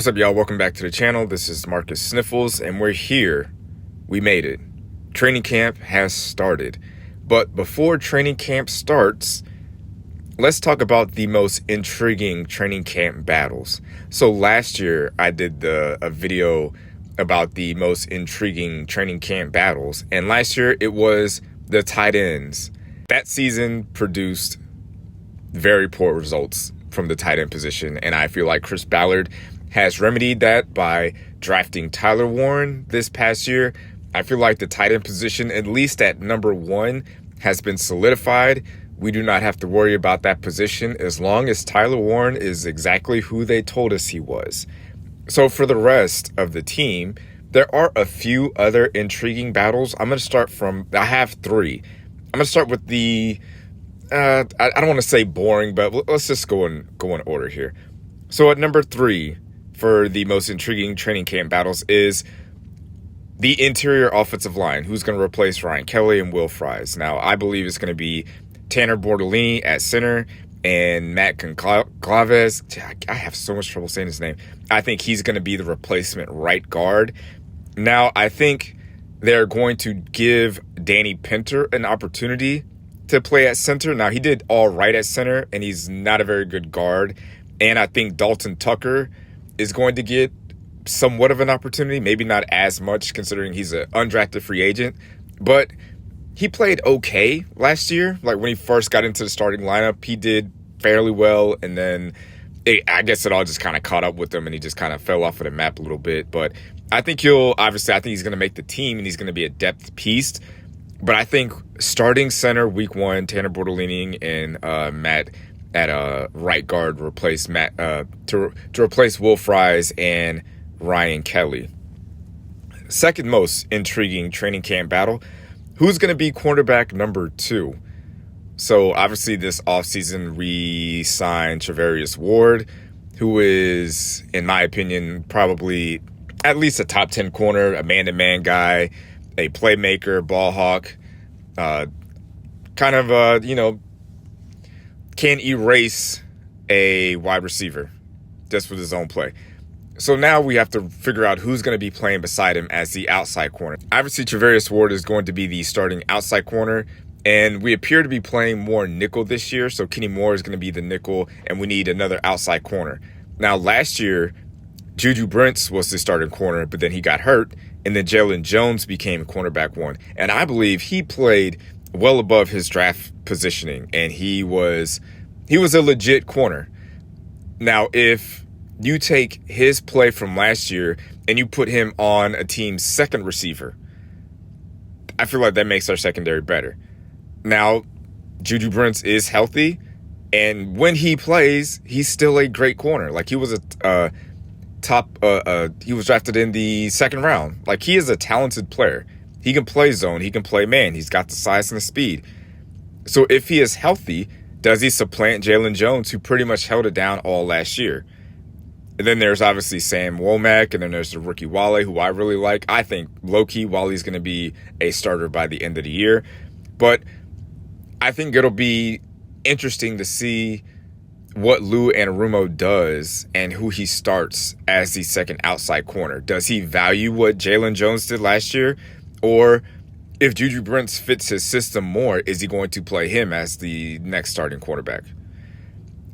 What's up, y'all? Welcome back to the channel. This is Marcus Sniffles, and we're here. We made it. Training camp has started. But before training camp starts, let's talk about the most intriguing training camp battles. So last year, I did a video about the most intriguing training camp battles. And last year, it was the tight ends. That season produced very poor results from the tight end position. And I feel like Chris Ballard has remedied that by drafting Tyler Warren this past year. I feel like the tight end position, at least at number one, has been solidified. We do not have to worry about that position as long as Tyler Warren is exactly who they told us he was. So for the rest of the team, there are a few other intriguing battles. I have three. I'm going to start with the, I don't want to say boring, but let's just go in order here. So at number three, for the most intriguing training camp battles is the interior offensive line. Who's going to replace Ryan Kelly and Will Fries? Now, I believe it's going to be Tanner Bortolini at center and Matt Conclaves. I have so much trouble saying his name. I think he's going to be the replacement right guard. Now, I think they're going to give Danny Pinter an opportunity to play at center. Now, he did all right at center, and he's not a very good guard. And I think Dalton Tucker is going to get somewhat of an opportunity, maybe not as much considering he's an undrafted free agent, but he played okay last year. Like when he first got into the starting lineup, he did fairly well, and then I guess it all just kind of caught up with him and he just kind of fell off of the map a little bit. But I think he's going to make the team and he's going to be a depth piece. But I think starting center week one, Tanner Bortolini and Matt at right guard replace Matt to replace Will Fries and Ryan Kelly. Second most intriguing training camp battle, who's going to be cornerback number two? So obviously this offseason we signed Charvarius Ward, who is, in my opinion, probably at least a top 10 corner, a man-to-man guy, a playmaker, ball hawk, can erase a wide receiver just with his own play. So now we have to figure out who's going to be playing beside him as the outside corner. Obviously, Charvarius Ward is going to be the starting outside corner, and we appear to be playing more nickel this year, so Kenny Moore is going to be the nickel, and we need another outside corner. Now, last year, Juju Brents was the starting corner, but then he got hurt, and then Jalen Jones became cornerback one. And I believe he played well above his draft positioning, and he was a legit corner. Now, if you take his play from last year and you put him on a team's second receiver, I feel like that makes our secondary better. Now, Juju Brents is healthy, and when he plays, he's still a great corner. Like he was he was drafted in the second round. Like he is a talented player. He can play zone. He can play man. He's got the size and the speed. So if he is healthy, does he supplant Jalen Jones, who pretty much held it down all last year? And then there's obviously Sam Womack, and then there's the rookie Wale, who I really like. I think low-key Wale's going to be a starter by the end of the year. But I think it'll be interesting to see what Lou Anarumo does and who he starts as the second outside corner. Does he value what Jalen Jones did last year? Or if Juju Brents fits his system more, is he going to play him as the next starting quarterback?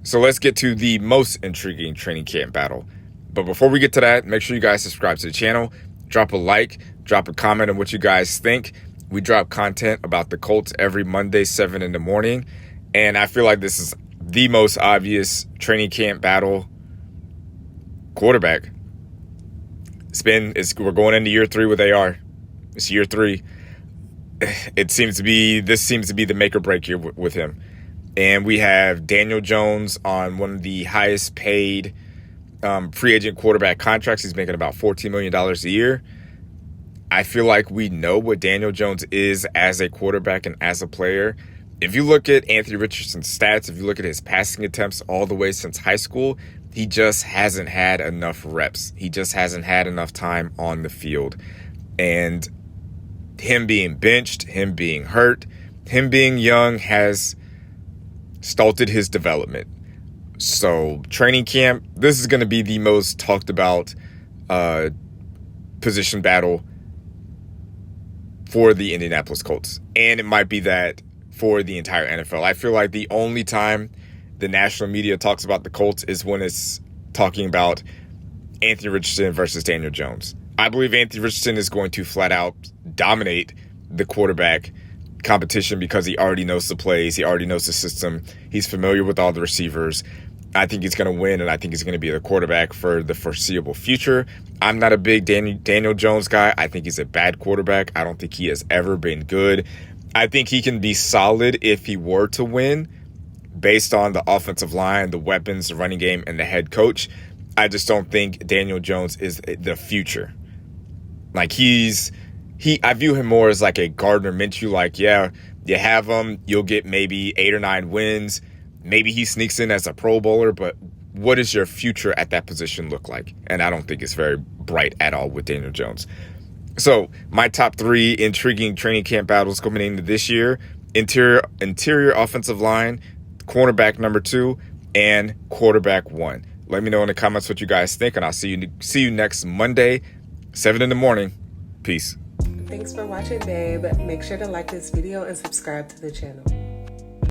So let's get to the most intriguing training camp battle. But before we get to that, make sure you guys subscribe to the channel, drop a like, drop a comment on what you guys think. We drop content about the Colts every Monday, 7 in the morning. And I feel like this is the most obvious training camp battle. Quarterback. We're going into year 3 with AR. It's year 3. This seems to be the make or break year with him. And we have Daniel Jones on one of the highest paid free agent quarterback contracts. He's making about $14 million a year. I feel like we know what Daniel Jones is as a quarterback and as a player. If you look at Anthony Richardson's stats, if you look at his passing attempts all the way since high school, he just hasn't had enough reps. He just hasn't had enough time on the field. And him being benched, him being hurt, him being young has stalled his development. So training camp, this is going to be the most talked about position battle for the Indianapolis Colts. And it might be that for the entire NFL. I feel like the only time the national media talks about the Colts is when it's talking about Anthony Richardson versus Daniel Jones. I believe Anthony Richardson is going to flat out dominate the quarterback competition because he already knows the plays. He already knows the system. He's familiar with all the receivers. I think he's going to win, and I think he's going to be the quarterback for the foreseeable future. I'm not a big Daniel Jones guy. I think he's a bad quarterback. I don't think he has ever been good. I think he can be solid if he were to win based on the offensive line, the weapons, the running game, and the head coach. I just don't think Daniel Jones is the future. Like I view him more as like a Gardner Minshew. Like, yeah, you have him, you'll get maybe 8 or 9 wins. Maybe he sneaks in as a Pro Bowler, but what does your future at that position look like? And I don't think it's very bright at all with Daniel Jones. So my top 3 intriguing training camp battles coming into this year: interior offensive line, cornerback number 2, and quarterback 1. Let me know in the comments what you guys think, and I'll see you next Monday, 7 in the morning. Peace. Thanks for watching, babe. Make sure to like this video and subscribe to the channel.